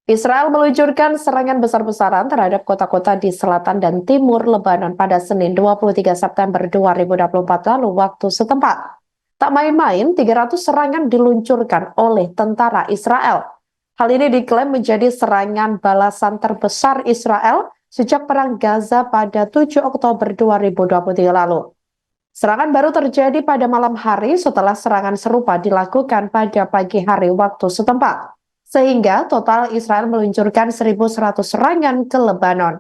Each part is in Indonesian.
Israel meluncurkan serangan besar-besaran terhadap kota-kota di selatan dan timur Lebanon pada Senin 23 September 2024 lalu waktu setempat. Tak main-main, 300 serangan diluncurkan oleh tentara Israel. Hal ini diklaim menjadi serangan balasan terbesar Israel sejak Perang Gaza pada 7 Oktober 2023 lalu. Serangan baru terjadi pada malam hari setelah serangan serupa dilakukan pada pagi hari waktu setempat. Sehingga total Israel meluncurkan 1.100 serangan ke Lebanon.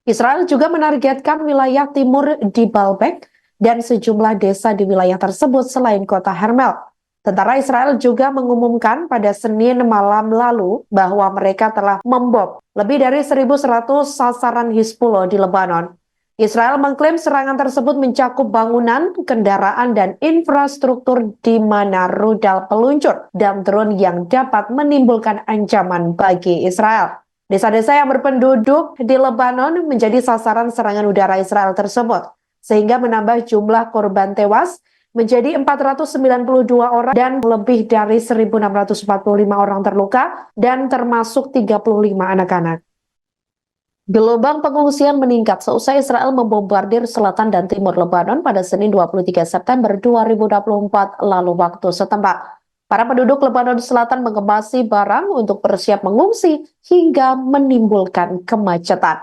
Israel juga menargetkan wilayah timur di Baalbek dan sejumlah desa di wilayah tersebut selain kota Hermel. Tentara Israel juga mengumumkan pada Senin malam lalu bahwa mereka telah membom lebih dari 1.100 sasaran Hizbullah di Lebanon. Israel mengklaim serangan tersebut mencakup bangunan, kendaraan, dan infrastruktur di mana rudal peluncur dan drone yang dapat menimbulkan ancaman bagi Israel. Desa-desa yang berpenduduk di Lebanon menjadi sasaran serangan udara Israel tersebut, sehingga menambah jumlah korban tewas menjadi 492 orang dan lebih dari 1.645 orang terluka dan termasuk 35 anak-anak. Gelombang pengungsian meningkat seusai Israel membombardir selatan dan timur Lebanon pada Senin 23 September 2024 lalu waktu setempat. Para penduduk Lebanon Selatan mengemasi barang untuk bersiap mengungsi hingga menimbulkan kemacetan.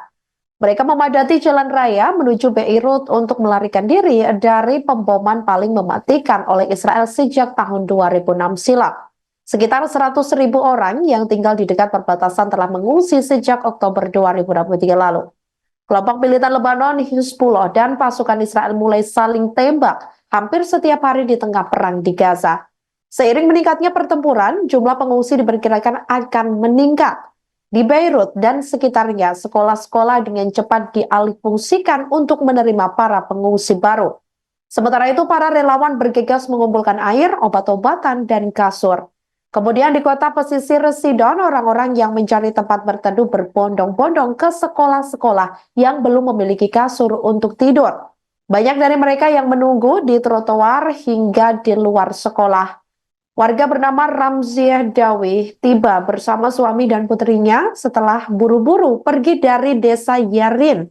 Mereka memadati jalan raya menuju Beirut untuk melarikan diri dari pemboman paling mematikan oleh Israel sejak tahun 2006 silam. Sekitar 100.000 orang yang tinggal di dekat perbatasan telah mengungsi sejak Oktober 2023 lalu. Kelompok militan Lebanon, Hizbullah, dan pasukan Israel mulai saling tembak hampir setiap hari di tengah perang di Gaza. Seiring meningkatnya pertempuran, jumlah pengungsi diperkirakan akan meningkat. Di Beirut dan sekitarnya, sekolah-sekolah dengan cepat dialihfungsikan untuk menerima para pengungsi baru. Sementara itu, para relawan bergegas mengumpulkan air, obat-obatan, dan kasur. Kemudian di kota pesisir Sidon, orang-orang yang mencari tempat berteduh berbondong-bondong ke sekolah-sekolah yang belum memiliki kasur untuk tidur. Banyak dari mereka yang menunggu di trotoar hingga di luar sekolah. Warga bernama Ramziah Dawi tiba bersama suami dan putrinya setelah buru-buru pergi dari desa Yarin.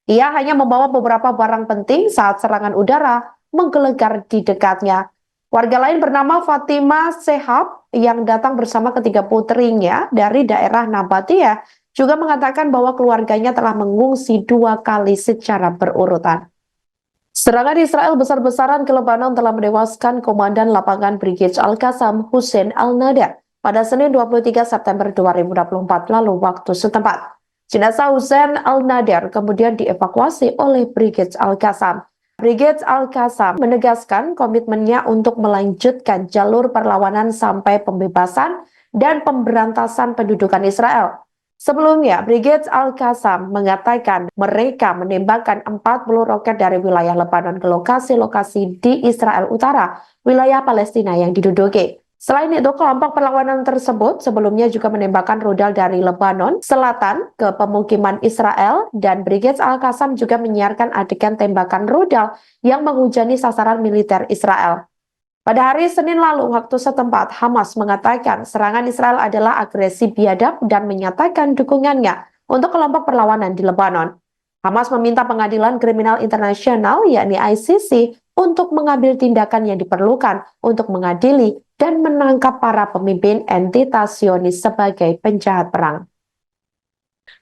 Ia hanya membawa beberapa barang penting saat serangan udara menggelegar di dekatnya. Warga lain bernama Fatima Sehab yang datang bersama ketiga putrinya dari daerah Nabatia juga mengatakan bahwa keluarganya telah mengungsi 2 kali secara berurutan. Serangan Israel besar-besaran ke Lebanon telah menewaskan Komandan Lapangan Brigade Al-Qassam Hussein Al-Nadar pada Senin 23 September 2024 lalu waktu setempat. Jenazah Hussein Al-Nadar kemudian dievakuasi oleh Brigade Al-Qassam. Brigade Al-Qassam menegaskan komitmennya untuk melanjutkan jalur perlawanan sampai pembebasan dan pemberantasan pendudukan Israel. Sebelumnya, Brigade Al-Qassam mengatakan mereka menembakkan 40 roket dari wilayah Lebanon ke lokasi-lokasi di Israel Utara, wilayah Palestina yang diduduki. Selain itu, kelompok perlawanan tersebut sebelumnya juga menembakkan rudal dari Lebanon Selatan ke pemukiman Israel dan Brigade Al-Qassam juga menyiarkan adegan tembakan rudal yang menghujani sasaran militer Israel. Pada hari Senin lalu, waktu setempat, Hamas mengatakan serangan Israel adalah agresi biadab dan menyatakan dukungannya untuk kelompok perlawanan di Lebanon. Hamas meminta pengadilan kriminal internasional, yakni ICC, untuk mengambil tindakan yang diperlukan untuk mengadili dan menangkap para pemimpin entitas Zionis sebagai penjahat perang.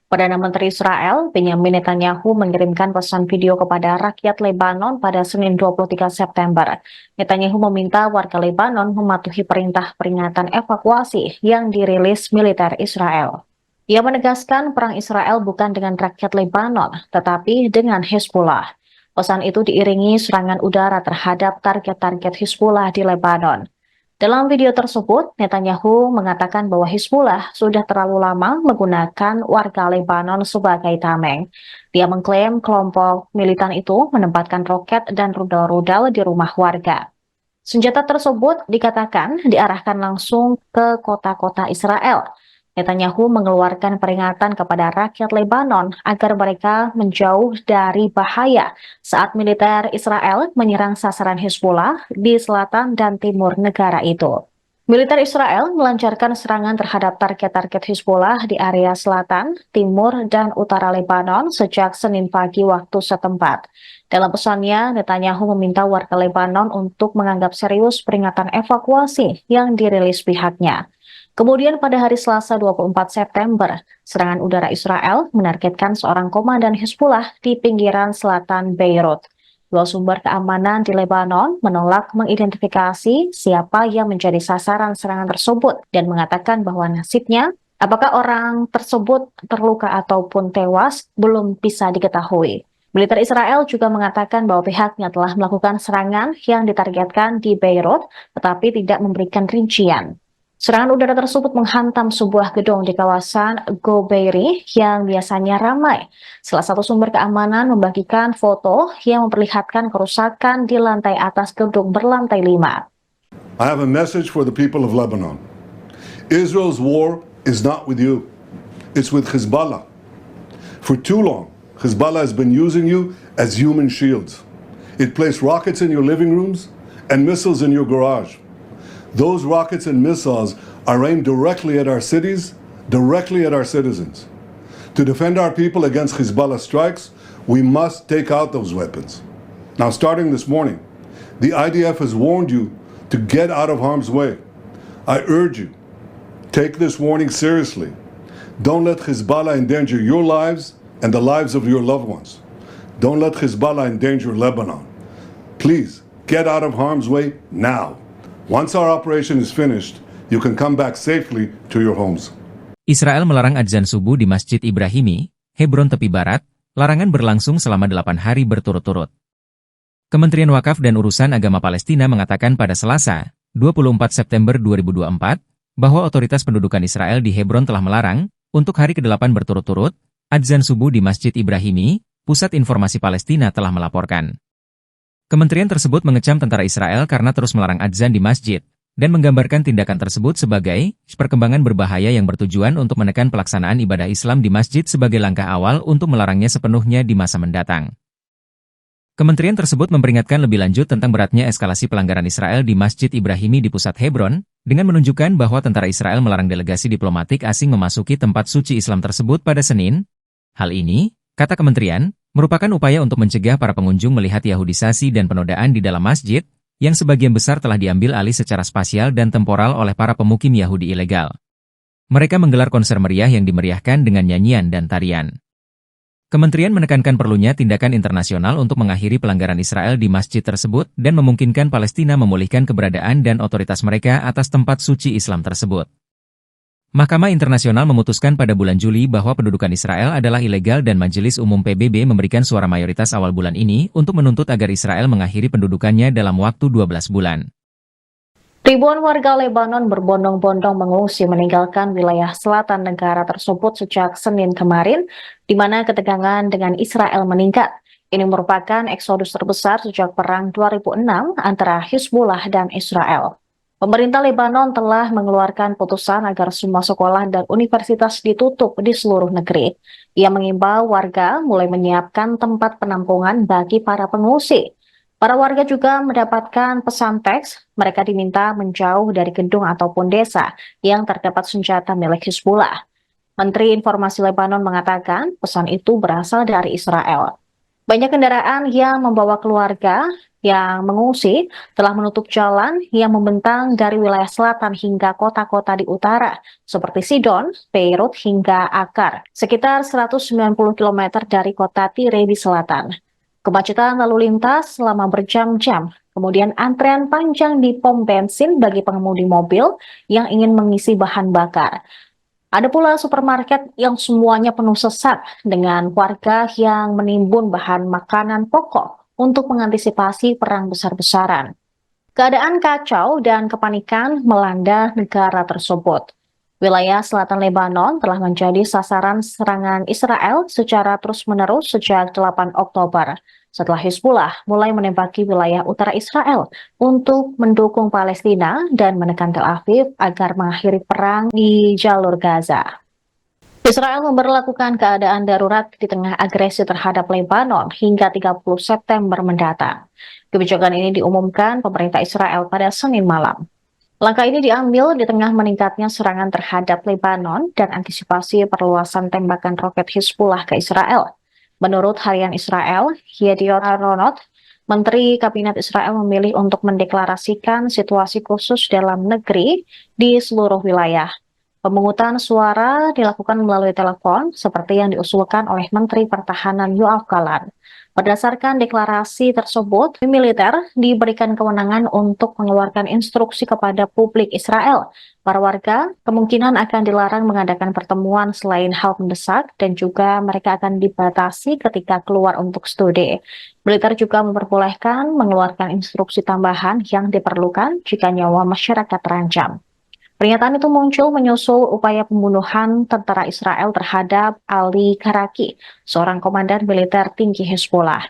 Perdana Menteri Israel, Benjamin Netanyahu mengirimkan pesan video kepada rakyat Lebanon pada Senin 23 September. Netanyahu meminta warga Lebanon mematuhi perintah peringatan evakuasi yang dirilis militer Israel. Ia menegaskan perang Israel bukan dengan rakyat Lebanon, tetapi dengan Hizbullah. Pesan itu diiringi serangan udara terhadap target-target Hizbullah di Lebanon. Dalam video tersebut, Netanyahu mengatakan bahwa Hizbullah sudah terlalu lama menggunakan warga Lebanon sebagai tameng. Dia mengklaim kelompok militan itu menempatkan roket dan rudal-rudal di rumah warga. Senjata tersebut dikatakan diarahkan langsung ke kota-kota Israel. Netanyahu mengeluarkan peringatan kepada rakyat Lebanon agar mereka menjauh dari bahaya saat militer Israel menyerang sasaran Hizbullah di selatan dan timur negara itu. Militer Israel melancarkan serangan terhadap target-target Hizbullah di area selatan, timur, dan utara Lebanon sejak Senin pagi waktu setempat. Dalam pesannya, Netanyahu meminta warga Lebanon untuk menganggap serius peringatan evakuasi yang dirilis pihaknya. Kemudian pada hari Selasa 24 September, serangan udara Israel menargetkan seorang komandan Hizbullah di pinggiran selatan Beirut. Dua sumber keamanan di Lebanon menolak mengidentifikasi siapa yang menjadi sasaran serangan tersebut dan mengatakan bahwa nasibnya, apakah orang tersebut terluka ataupun tewas, belum bisa diketahui. Militer Israel juga mengatakan bahwa pihaknya telah melakukan serangan yang ditargetkan di Beirut, tetapi tidak memberikan rincian. Serangan udara tersebut menghantam sebuah gedung di kawasan Go-Beiri yang biasanya ramai. Salah satu sumber keamanan membagikan foto yang memperlihatkan kerusakan di lantai atas gedung berlantai 5. I have a message for the people of Lebanon. Israel's war is not with you. It's with Hezbollah. For too long, Hezbollah has been using you as human shields. It placed rockets in your living rooms and missiles in your garage. Those rockets and missiles are aimed directly at our cities, directly at our citizens. To defend our people against Hezbollah strikes, we must take out those weapons. Now, starting this morning, the IDF has warned you to get out of harm's way. I urge you, take this warning seriously. Don't let Hezbollah endanger your lives and the lives of your loved ones. Don't let Hezbollah endanger Lebanon. Please, get out of harm's way now. Once our operation is finished, you can come back safely to your homes. Israel melarang adzan subuh di Masjid Ibrahimi, Hebron tepi barat. Larangan berlangsung selama 8 hari berturut-turut. Kementerian Wakaf dan Urusan Agama Palestina mengatakan pada Selasa, 24 September 2024, bahwa otoritas pendudukan Israel di Hebron telah melarang, untuk hari ke-8 berturut-turut, adzan subuh di Masjid Ibrahimi. Pusat Informasi Palestina telah melaporkan. Kementerian tersebut mengecam tentara Israel karena terus melarang adzan di masjid, dan menggambarkan tindakan tersebut sebagai perkembangan berbahaya yang bertujuan untuk menekan pelaksanaan ibadah Islam di masjid sebagai langkah awal untuk melarangnya sepenuhnya di masa mendatang. Kementerian tersebut memperingatkan lebih lanjut tentang beratnya eskalasi pelanggaran Israel di Masjid Ibrahimi di pusat Hebron, dengan menunjukkan bahwa tentara Israel melarang delegasi diplomatik asing memasuki tempat suci Islam tersebut pada Senin. Hal ini, kata kementerian, merupakan upaya untuk mencegah para pengunjung melihat Yahudisasi dan penodaan di dalam masjid, yang sebagian besar telah diambil alih secara spasial dan temporal oleh para pemukim Yahudi ilegal. Mereka menggelar konser meriah yang dimeriahkan dengan nyanyian dan tarian. Kementerian menekankan perlunya tindakan internasional untuk mengakhiri pelanggaran Israel di masjid tersebut dan memungkinkan Palestina memulihkan keberadaan dan otoritas mereka atas tempat suci Islam tersebut. Mahkamah Internasional memutuskan pada bulan Juli bahwa pendudukan Israel adalah ilegal dan Majelis Umum PBB memberikan suara mayoritas awal bulan ini untuk menuntut agar Israel mengakhiri pendudukannya dalam waktu 12 bulan. Ribuan warga Lebanon berbondong-bondong mengungsi meninggalkan wilayah selatan negara tersebut sejak Senin kemarin, di mana ketegangan dengan Israel meningkat. Ini merupakan eksodus terbesar sejak Perang 2006 antara Hizbullah dan Israel. Pemerintah Lebanon telah mengeluarkan putusan agar semua sekolah dan universitas ditutup di seluruh negeri. Ia mengimbau warga mulai menyiapkan tempat penampungan bagi para pengungsi. Para warga juga mendapatkan pesan teks, mereka diminta menjauh dari gedung ataupun desa yang terdapat senjata milik Hizbullah. Menteri Informasi Lebanon mengatakan pesan itu berasal dari Israel. Banyak kendaraan yang membawa keluarga yang mengungsi telah menutup jalan yang membentang dari wilayah selatan hingga kota-kota di utara, seperti Sidon, Beirut, hingga Akar, sekitar 190 km dari kota Tire di selatan. Kemacetan lalu lintas selama berjam-jam, kemudian antrean panjang di pom bensin bagi pengemudi mobil yang ingin mengisi bahan bakar. Ada pula supermarket yang semuanya penuh sesak dengan warga yang menimbun bahan makanan pokok untuk mengantisipasi perang besar-besaran. Keadaan kacau dan kepanikan melanda negara tersebut. Wilayah selatan Lebanon telah menjadi sasaran serangan Israel secara terus-menerus sejak 8 Oktober. Setelah Hizbullah mulai menembaki wilayah utara Israel untuk mendukung Palestina dan menekan Tel Aviv agar mengakhiri perang di jalur Gaza. Israel memberlakukan keadaan darurat di tengah agresi terhadap Lebanon hingga 30 September mendatang. Kebijakan ini diumumkan pemerintah Israel pada Senin malam. Langkah ini diambil di tengah meningkatnya serangan terhadap Lebanon dan antisipasi perluasan tembakan roket Hizbullah ke Israel. Menurut Harian Israel, Yediot Aharonot, Menteri Kabinet Israel memilih untuk mendeklarasikan situasi khusus dalam negeri di seluruh wilayah. Pemungutan suara dilakukan melalui telepon seperti yang diusulkan oleh Menteri Pertahanan Yoav Gallant. Berdasarkan deklarasi tersebut, militer diberikan kewenangan untuk mengeluarkan instruksi kepada publik Israel. Para warga kemungkinan akan dilarang mengadakan pertemuan selain hal mendesak dan juga mereka akan dibatasi ketika keluar untuk studi. Militer juga memperbolehkan mengeluarkan instruksi tambahan yang diperlukan jika nyawa masyarakat terancam. Pernyataan itu muncul menyusul upaya pembunuhan tentara Israel terhadap Ali Karaki, seorang komandan militer tinggi Hezbollah.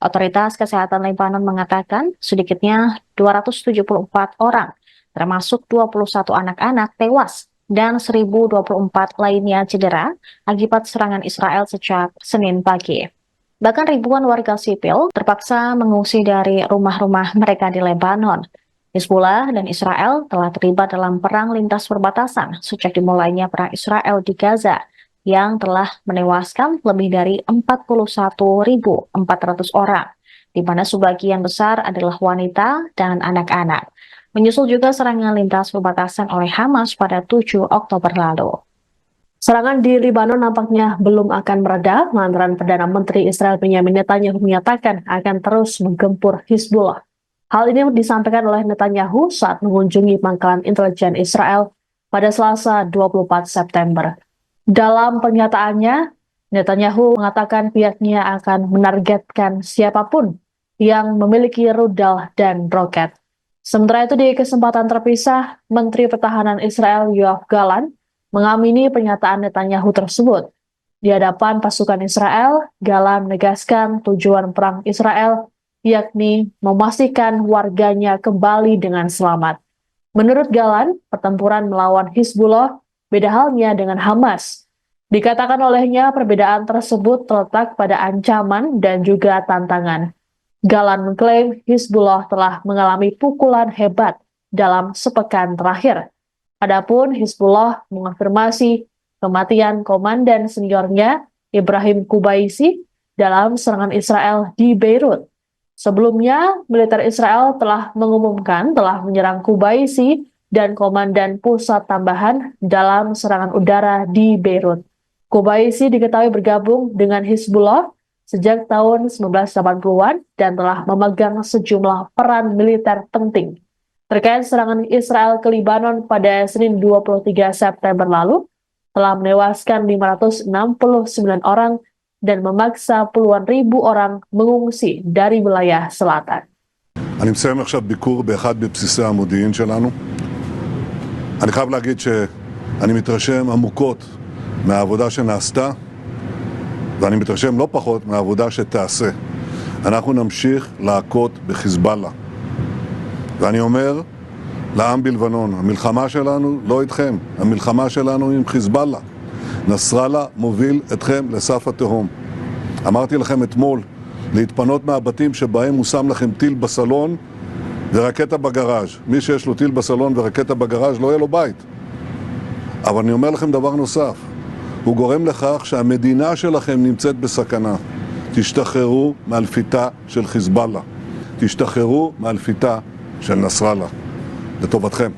Otoritas Kesehatan Lebanon mengatakan sedikitnya 274 orang, termasuk 21 anak-anak tewas dan 1.024 lainnya cedera akibat serangan Israel sejak Senin pagi. Bahkan ribuan warga sipil terpaksa mengungsi dari rumah-rumah mereka di Lebanon. Hizbullah dan Israel telah terlibat dalam perang lintas perbatasan sejak dimulainya perang Israel di Gaza yang telah menewaskan lebih dari 41.400 orang, di mana sebagian besar adalah wanita dan anak-anak. Menyusul juga serangan lintas perbatasan oleh Hamas pada 7 Oktober lalu. Serangan di Lebanon nampaknya belum akan mereda, lantaran Perdana Menteri Israel Benyamin Netanyahu menyatakan akan terus menggempur Hizbullah. Hal ini disampaikan oleh Netanyahu saat mengunjungi pangkalan intelijen Israel pada Selasa 24 September. Dalam pernyataannya, Netanyahu mengatakan pihaknya akan menargetkan siapapun yang memiliki rudal dan roket. Sementara itu di kesempatan terpisah, Menteri Pertahanan Israel Yoav Gallant mengamini pernyataan Netanyahu tersebut. Di hadapan pasukan Israel, Gallant menegaskan tujuan perang Israel yakni memastikan warganya kembali dengan selamat. Menurut Gallant, pertempuran melawan Hizbullah beda halnya dengan Hamas. Dikatakan olehnya perbedaan tersebut terletak pada ancaman dan juga tantangan. Gallant mengklaim Hizbullah telah mengalami pukulan hebat dalam sepekan terakhir. Adapun Hizbullah mengonfirmasi kematian komandan seniornya Ibrahim Qubaisi dalam serangan Israel di Beirut. Sebelumnya, militer Israel telah mengumumkan telah menyerang Qubaisi dan komandan pusat tambahan dalam serangan udara di Beirut. Qubaisi diketahui bergabung dengan Hizbullah sejak tahun 1980-an dan telah memegang sejumlah peran militer penting. Terkait serangan Israel ke Lebanon pada Senin 23 September lalu, telah menewaskan 569 orang dan memaksa puluhan ribu orang mengungsi dari wilayah selatan. אני מסיים עכשיו ביקור באחד בבסיסי המודיעין שלנו. אני חייב להגיד שאני מתרשם עמוקות מהעבודה שנעשתה, ואני מתרשם לא פחות מהעבודה שתעשה. אנחנו נמשיך להכות בחיזבאללה. ואני אומר לעם בלבנון, המלחמה שלנו לא איתכם, המלחמה שלנו עם חיזבאללה. נסראללה מוביל אתכם לסף התהום. אמרתי לכם אתמול להתפנות מהבתים שבהם הוא שם לכם טיל בסלון ורקטה בגראז'. מי שיש לו טיל בסלון ורקטה בגראז' לא יהיה לו בית. אבל אני אומר לכם דבר נוסף, הוא גורם לכך שהמדינה שלכם נמצאת בסכנה. תשתחררו מאלפיתה של חיזבאללה. תשתחררו מאלפיתה של נסראללה. לטובתכם.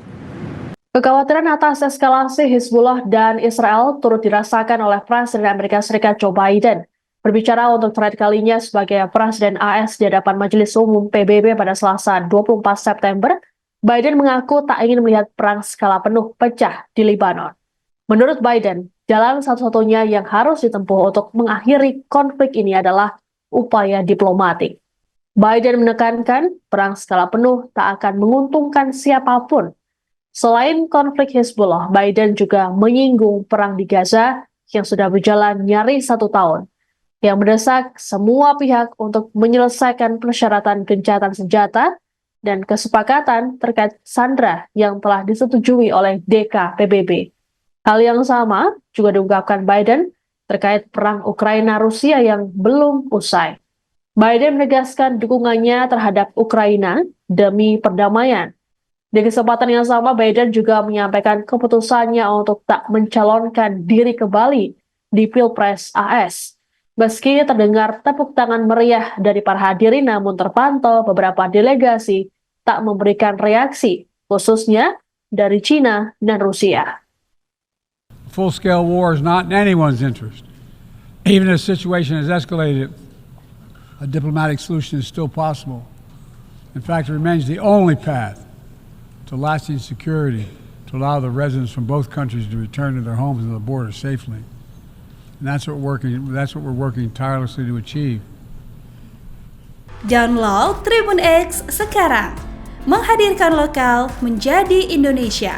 Kekhawatiran atas eskalasi Hizbullah dan Israel turut dirasakan oleh Presiden Amerika Serikat Joe Biden. Berbicara untuk terakhir kalinya sebagai Presiden AS di hadapan Majelis Umum PBB pada Selasa 24 September, Biden mengaku tak ingin melihat perang skala penuh pecah di Lebanon. Menurut Biden, jalan satu-satunya yang harus ditempuh untuk mengakhiri konflik ini adalah upaya diplomatik. Biden menekankan perang skala penuh tak akan menguntungkan siapapun. Selain konflik Hizbullah, Biden juga menyinggung perang di Gaza yang sudah berjalan nyaris 1 tahun, yang mendesak semua pihak untuk menyelesaikan persyaratan gencatan senjata dan kesepakatan terkait sandera yang telah disetujui oleh DKPBB. Hal yang sama juga diungkapkan Biden terkait perang Ukraina-Rusia yang belum usai. Biden menegaskan dukungannya terhadap Ukraina demi perdamaian. Di kesempatan yang sama, Biden juga menyampaikan keputusannya untuk tak mencalonkan diri kembali di Pilpres AS. Meski terdengar tepuk tangan meriah dari para hadirin, namun terpantau beberapa delegasi tak memberikan reaksi, khususnya dari China dan Rusia. Full-scale war is not in anyone's interest. Even if the situation has escalated, a diplomatic solution is still possible. In fact, it remains the only path to lasting security to allow the residents from both countries to return to their homes and the border safely. And that's what we're working tirelessly to achieve. Download Tribun X sekarang. Menghadirkan lokal menjadi Indonesia.